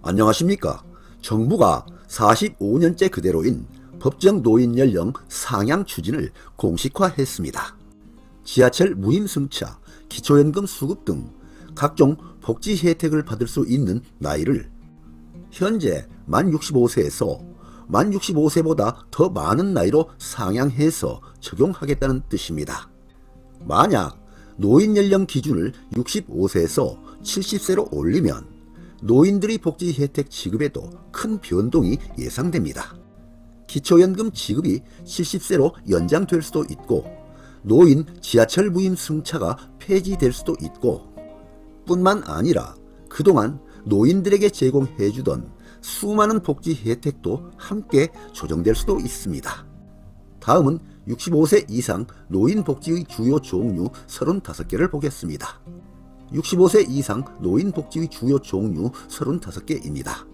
안녕하십니까. 정부가 45년째 그대로인 법정 노인 연령 상향 추진을 공식화했습니다. 지하철 무임승차, 기초연금 수급 등 각종 복지 혜택을 받을 수 있는 나이를 현재 만 65세에서 만 65세보다 더 많은 나이로 상향해서 적용하겠다는 뜻입니다. 만약 노인 연령 기준을 65세에서 70세로 올리면 노인들의 복지 혜택 지급에도 큰 변동이 예상됩니다. 기초연금 지급이 70세로 연장될 수도 있고 노인 지하철 무임 승차가 폐지될 수도 있고 뿐만 아니라 그동안 노인들에게 제공해주던 수많은 복지 혜택도 함께 조정될 수도 있습니다. 다음은 65세 이상 노인 복지의 주요 종류 35개를 보겠습니다. 65세 이상 노인 복지의 주요 종류 35개입니다.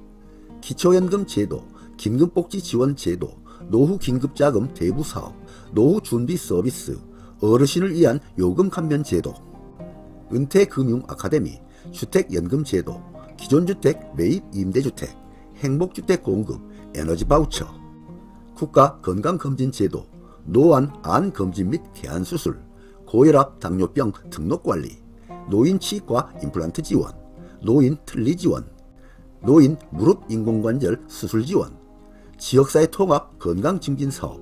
기초연금 제도, 긴급복지 지원 제도, 노후 긴급자금 대부 사업, 노후 준비 서비스, 어르신을 위한 요금 감면 제도, 은퇴금융 아카데미, 주택연금 제도, 기존주택 매입 임대주택, 행복주택 공급, 에너지 바우처, 국가 건강검진 제도, 노안 암 검진 및 개안 수술, 고혈압 당뇨병 등록 관리, 노인 치과 임플란트 지원, 노인 틀니 지원, 노인 무릎 인공관절 수술 지원, 지역사회 통합 건강증진사업,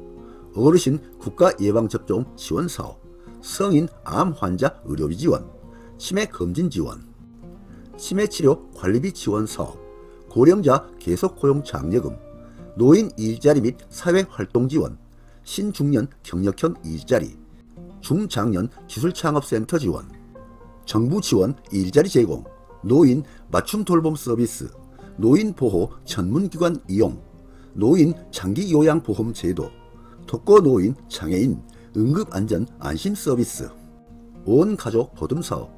어르신 국가 예방접종 지원 사업, 성인 암 환자 의료비 지원, 치매 검진 지원, 치매치료 관리비 지원 사업, 고령자 계속고용 장려금, 노인 일자리 및 사회활동 지원, 신중년 경력형 일자리, 중장년 기술창업센터 지원, 정부 지원 일자리 제공, 노인 맞춤 돌봄 서비스, 노인 보호 전문기관 이용, 노인 장기 요양보험 제도, 독거 노인 장애인 응급안전 안심 서비스, 온 가족 보듬사업,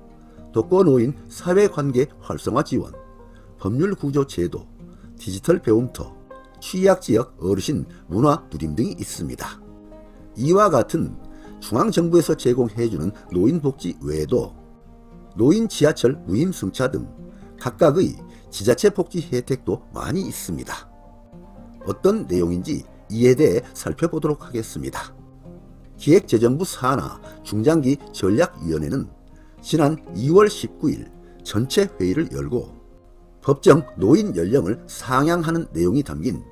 독거 노인 사회관계 활성화 지원, 법률 구조 제도, 디지털 배움터, 취약지역 어르신 문화 누림 등이 있습니다. 이와 같은 중앙정부에서 제공해주는 노인복지 외에도 노인 지하철 무임승차 등 각각의 지자체 복지 혜택도 많이 있습니다. 어떤 내용인지 이에 대해 살펴보도록 하겠습니다. 기획재정부 산하 중장기 전략위원회는 지난 2월 19일 전체 회의를 열고 법정 노인 연령을 상향하는 내용이 담긴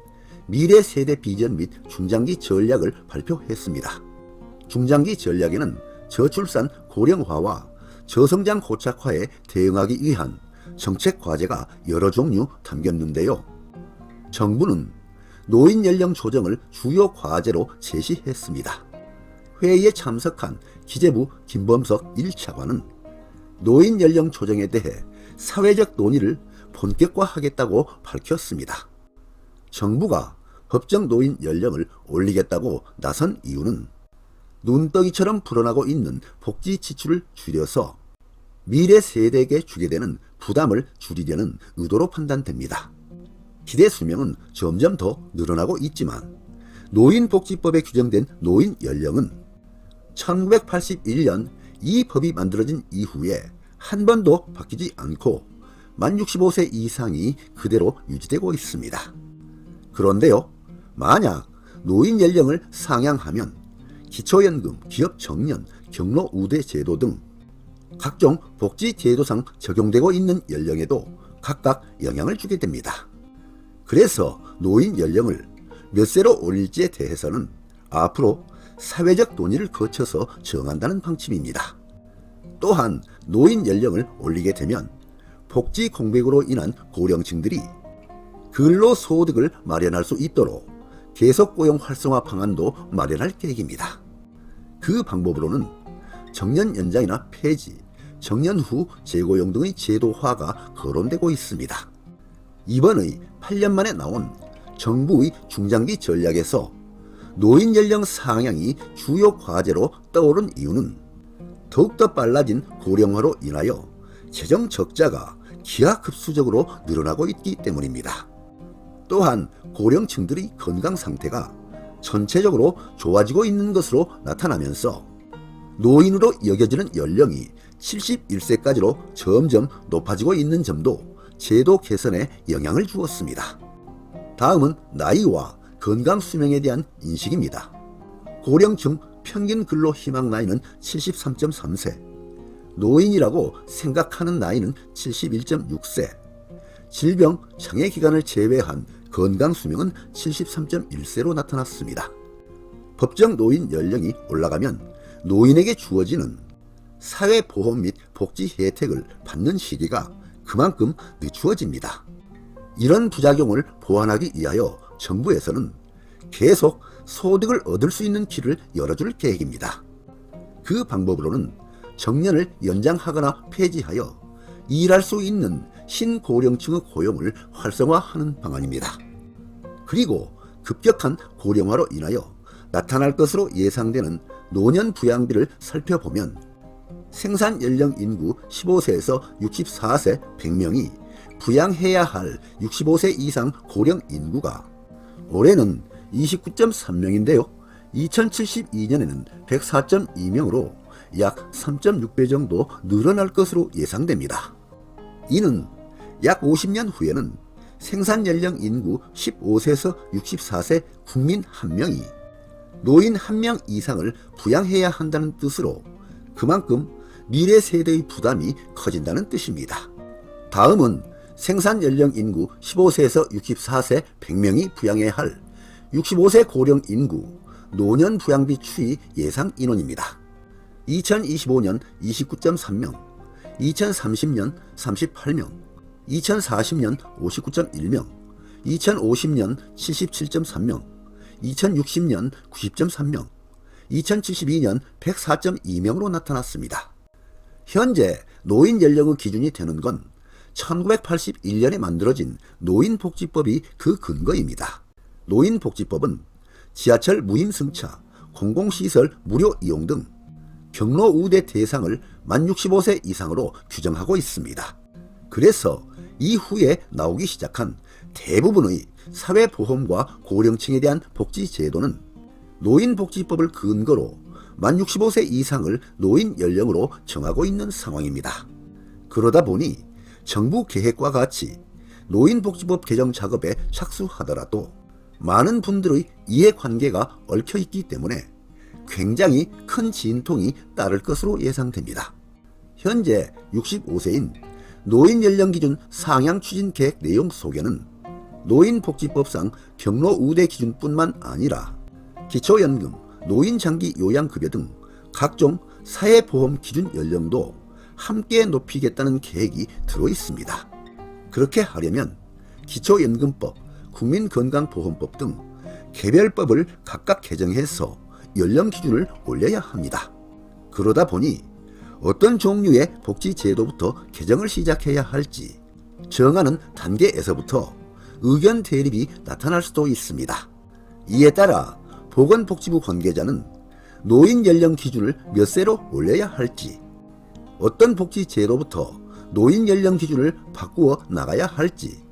미래 세대 비전 및 중장기 전략을 발표했습니다. 중장기 전략에는 저출산 고령화와 저성장 고착화에 대응하기 위한 정책 과제가 여러 종류 담겼는데요. 정부는 노인 연령 조정을 주요 과제로 제시했습니다. 회의에 참석한 기재부 김범석 1차관은 노인 연령 조정에 대해 사회적 논의를 본격화하겠다고 밝혔습니다. 정부가 법정 노인 연령을 올리겠다고 나선 이유는 눈덩이처럼 불어나고 있는 복지 지출을 줄여서 미래 세대에게 주게 되는 부담을 줄이려는 의도로 판단됩니다. 기대 수명은 점점 더 늘어나고 있지만 노인복지법에 규정된 노인 연령은 1981년 이 법이 만들어진 이후에 한 번도 바뀌지 않고 만 65세 이상이 그대로 유지되고 있습니다. 그런데요, 만약 노인 연령을 상향하면 기초연금, 기업정년, 경로우대 제도 등 각종 복지 제도상 적용되고 있는 연령에도 각각 영향을 주게 됩니다. 그래서 노인 연령을 몇 세로 올릴지에 대해서는 앞으로 사회적 논의를 거쳐서 정한다는 방침입니다. 또한 노인 연령을 올리게 되면 복지 공백으로 인한 고령층들이 근로소득을 마련할 수 있도록 계속고용 활성화 방안도 마련할 계획입니다. 그 방법으로는 정년 연장이나 폐지, 정년 후 재고용 등의 제도화가 거론되고 있습니다. 이번의 8년 만에 나온 정부의 중장기 전략에서 노인 연령 상향이 주요 과제로 떠오른 이유는 더욱더 빨라진 고령화로 인하여 재정 적자가 기하급수적으로 늘어나고 있기 때문입니다. 또한 고령층들의 건강 상태가 전체적으로 좋아지고 있는 것으로 나타나면서 노인으로 여겨지는 연령이 71세까지로 점점 높아지고 있는 점도 제도 개선에 영향을 주었습니다. 다음은 나이와 건강 수명에 대한 인식입니다. 고령층 평균 근로 희망 나이는 73.3세, 노인이라고 생각하는 나이는 71.6세, 질병, 장애 기간을 제외한 건강 수명은 73.1세로 나타났습니다. 법정 노인 연령이 올라가면 노인에게 주어지는 사회보험 및 복지 혜택을 받는 시기가 그만큼 늦추어집니다. 이런 부작용을 보완하기 위하여 정부에서는 계속 소득을 얻을 수 있는 길을 열어줄 계획입니다. 그 방법으로는 정년을 연장하거나 폐지하여 일할 수 있는 신고령층의 고용을 활성화하는 방안입니다. 그리고 급격한 고령화로 인하여 나타날 것으로 예상되는 노년 부양비를 살펴보면 생산 연령 인구 15세에서 64세 100명이 부양해야 할 65세 이상 고령 인구가 올해는 29.3명인데요. 2072년에는 104.2명으로 약 3.6배 정도 늘어날 것으로 예상됩니다. 이는 약 50년 후에는 생산 연령 인구 15세에서 64세 국민 1명이 노인 1명 이상을 부양해야 한다는 뜻으로 그만큼 미래 세대의 부담이 커진다는 뜻입니다. 다음은 생산 연령 인구 15세에서 64세 100명이 부양해야 할 65세 고령 인구 노년 부양비 추이 예상 인원입니다. 2025년 29.3명, 2030년 38명, 2040년 59.1명, 2050년 77.3명, 2060년 90.3명, 2072년 104.2명으로 나타났습니다. 현재 노인 연령의 기준이 되는 건 1981년에 만들어진 노인복지법이 그 근거입니다. 노인복지법은 지하철 무임승차, 공공시설 무료 이용 등 경로 우대 대상을 만 65세 이상으로 규정하고 있습니다. 그래서 이후에 나오기 시작한 대부분의 사회보험과 고령층에 대한 복지제도는 노인복지법을 근거로 만 65세 이상을 노인 연령으로 정하고 있는 상황입니다. 그러다 보니 정부 계획과 같이 노인복지법 개정 작업에 착수하더라도 많은 분들의 이해관계가 얽혀있기 때문에 굉장히 큰 진통이 따를 것으로 예상됩니다. 현재 65세인 노인연령기준 상향 추진 계획 내용 속에는 노인복지법상 경로 우대 기준뿐만 아니라 기초연금, 노인장기 요양급여 등 각종 사회보험 기준 연령도 함께 높이겠다는 계획이 들어있습니다. 그렇게 하려면 기초연금법, 국민건강보험법 등 개별법을 각각 개정해서 연령 기준을 올려야 합니다. 그러다 보니 어떤 종류의 복지제도부터 개정을 시작해야 할지 정하는 단계에서부터 의견 대립이 나타날 수도 있습니다. 이에 따라 보건복지부 관계자는 노인 연령 기준을 몇 세로 올려야 할지, 어떤 복지제도부터 노인 연령 기준을 바꾸어 나가야 할지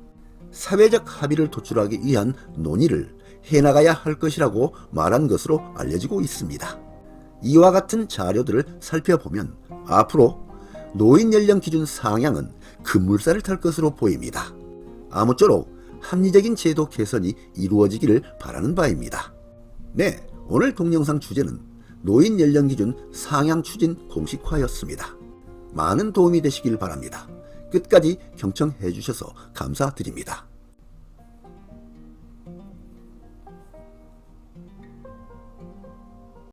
사회적 합의를 도출하기 위한 논의를 해나가야 할 것이라고 말한 것으로 알려지고 있습니다. 이와 같은 자료들을 살펴보면 앞으로 노인 연령 기준 상향은 급물살을 탈 것으로 보입니다. 아무쪼록 합리적인 제도 개선이 이루어지기를 바라는 바입니다. 네, 오늘 동영상 주제는 노인 연령 기준 상향 추진 공식화였습니다. 많은 도움이 되시길 바랍니다. 끝까지 경청해 주셔서 감사드립니다.